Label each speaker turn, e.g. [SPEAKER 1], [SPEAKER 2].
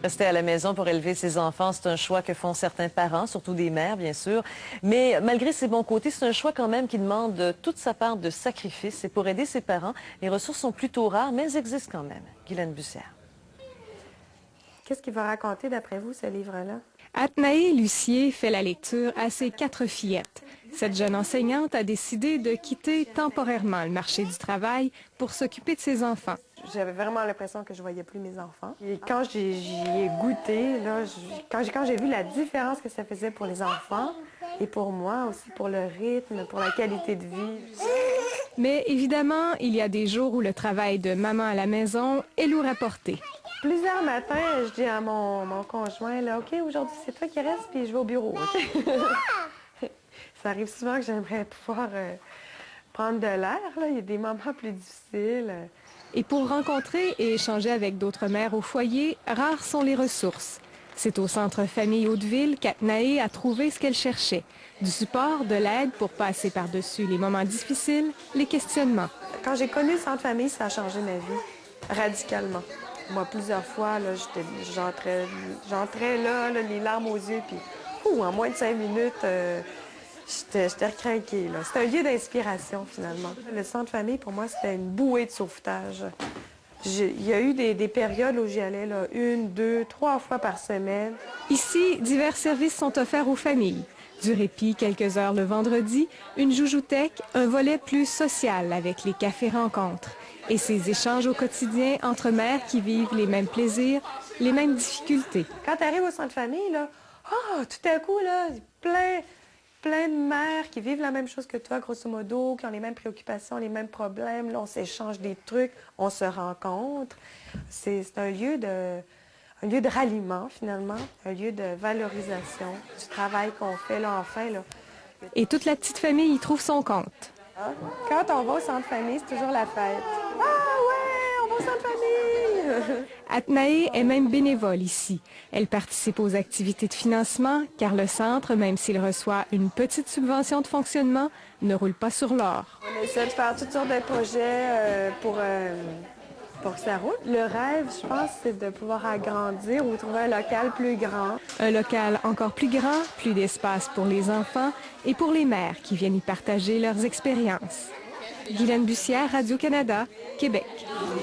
[SPEAKER 1] Rester à la maison pour élever ses enfants, c'est un choix que font certains parents, surtout des mères, bien sûr. Mais malgré ses bons côtés, c'est un choix quand même qui demande toute sa part de sacrifice. Et pour aider ses parents, les ressources sont plutôt rares, mais elles existent quand même. Guylaine Bussière.
[SPEAKER 2] Qu'est-ce qu'il va raconter, d'après vous, ce livre-là?
[SPEAKER 3] Athenaï Lucier fait la lecture à ses 4 fillettes. Cette jeune enseignante a décidé de quitter temporairement le marché du travail pour s'occuper de ses enfants.
[SPEAKER 2] J'avais vraiment l'impression que je voyais plus mes enfants. Et quand j'y ai goûté, là, quand j'ai vu la différence que ça faisait pour les enfants et pour moi aussi, pour le rythme, pour la qualité de vie.
[SPEAKER 3] Mais évidemment, il y a des jours où le travail de maman à la maison est lourd à porter.
[SPEAKER 2] Plusieurs matins, je dis à mon conjoint, là, OK, aujourd'hui, c'est toi qui restes, puis je vais au bureau, OK? Ça arrive souvent que j'aimerais pouvoir prendre de l'air, là. Il y a des moments plus difficiles.
[SPEAKER 3] Et pour rencontrer et échanger avec d'autres mères au foyer, rares sont les ressources. C'est au Centre Famille Hauteville qu'Athenaï a trouvé ce qu'elle cherchait. Du support, de l'aide pour passer par-dessus les moments difficiles, les questionnements.
[SPEAKER 2] Quand j'ai connu le Centre Famille, ça a changé ma vie, radicalement. Moi, plusieurs fois, j'entrais là, les larmes aux yeux, puis en moins de 5 minutes, j'étais recrinquée. C'était un lieu d'inspiration, finalement. Le Centre Famille, pour moi, c'était une bouée de sauvetage. Il y a eu des périodes où j'y allais 1, 2, 3 fois par semaine.
[SPEAKER 3] Ici, divers services sont offerts aux familles. Du répit quelques heures le vendredi, une joujouthèque, un volet plus social avec les cafés-rencontres et ces échanges au quotidien entre mères qui vivent les mêmes plaisirs, les mêmes difficultés.
[SPEAKER 2] Quand tu arrives au Centre Famille, là, tout à coup, là, plein de mères qui vivent la même chose que toi, grosso modo, qui ont les mêmes préoccupations, les mêmes problèmes. Là, on s'échange des trucs, on se rencontre. C'est un lieu de ralliement, finalement, un lieu de valorisation du travail qu'on fait, là, enfin. Là.
[SPEAKER 3] Et toute la petite famille y trouve son compte.
[SPEAKER 2] Quand on va au Centre Famille, c'est toujours la fête. Ah ouais, on va au Centre Famille!
[SPEAKER 3] Athenaï est même bénévole ici. Elle participe aux activités de financement, car le centre, même s'il reçoit une petite subvention de fonctionnement, ne roule pas sur l'or.
[SPEAKER 2] On essaie de faire toutes sortes de projets pour que ça roule. Le rêve, je pense, c'est de pouvoir agrandir ou trouver un local plus grand.
[SPEAKER 3] Un local encore plus grand, plus d'espace pour les enfants et pour les mères qui viennent y partager leurs expériences. Guylaine Bussière, Radio-Canada, Québec.